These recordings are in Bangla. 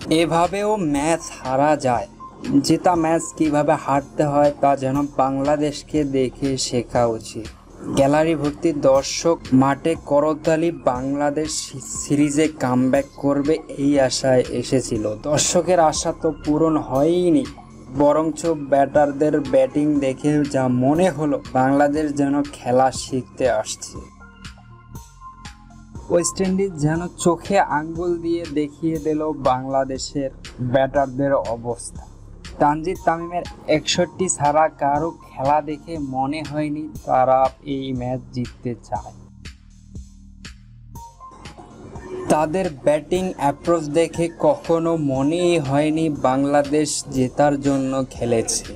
এভাবেও ম্যাচ হারা যায়। জেতা ম্যাচ কিভাবে হারতে হয় তা যেন বাংলাদেশকে দেখে শেখা উচিত। গ্যালারি ভর্তি দর্শক, মাঠে করতালি। বাংলাদেশ সিরিজে কামব্যাক করবে এই আশায় এসেছিল। দর্শকের আশা তো পূরণ হয়নি, বরঞ্চ ব্যাটারদের ব্যাটিং দেখে যা মনে হলো বাংলাদেশ যেন খেলা শিখতে আসছে। ওয়েস্ট ইন্ডিজ যেন চোখে আঙ্গুল দিয়ে দেখিয়ে দিল বাংলাদেশের ব্যাটারদের অবস্থা। তানজিদ তামিমের 61 ছাড়া কারো খেলা দেখে মনে হয়নি তারা এই ম্যাচ জিততে চায়। তাদের ব্যাটিং অ্যাপ্রোচ দেখে কখনো মনেই হয়নি বাংলাদেশ জেতার জন্য খেলেছে।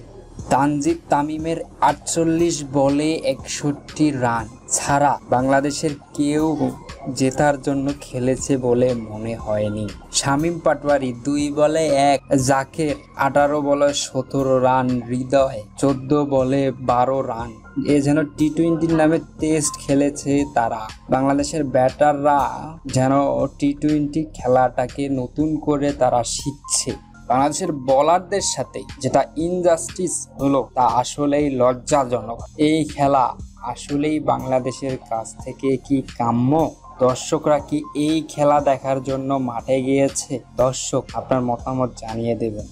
তানজিদ তামিমের 48 বলে 61 রান ছাড়া বাংলাদেশের কেউ জেতার জন্য খেলেছে বলে মনে হয়নি। শামীম পাটোয়ারি 2 বলে 1, জাকের 18 বলে 17 রান, হৃদয় 14 বলে 12 রান। এ যেন টি-20 নামে টেস্ট খেলেছে তারা। বাংলাদেশের ব্যাটাররা যেন টি-20 খেলাটাকে নতুন করে তারা শিখছে। বাংলাদেশের বোলারদের সাথে যেটা ইনজাস্টিস হলো তা আসলেই লজ্জাজনক। এই খেলা আসলেই বাংলাদেশের কাছ থেকে কি কাম্য? দর্শকরা কি এই খেলা দেখার জন্য মাঠে গিয়েছে? দর্শক আপনার মতামত জানিয়ে দেবেন।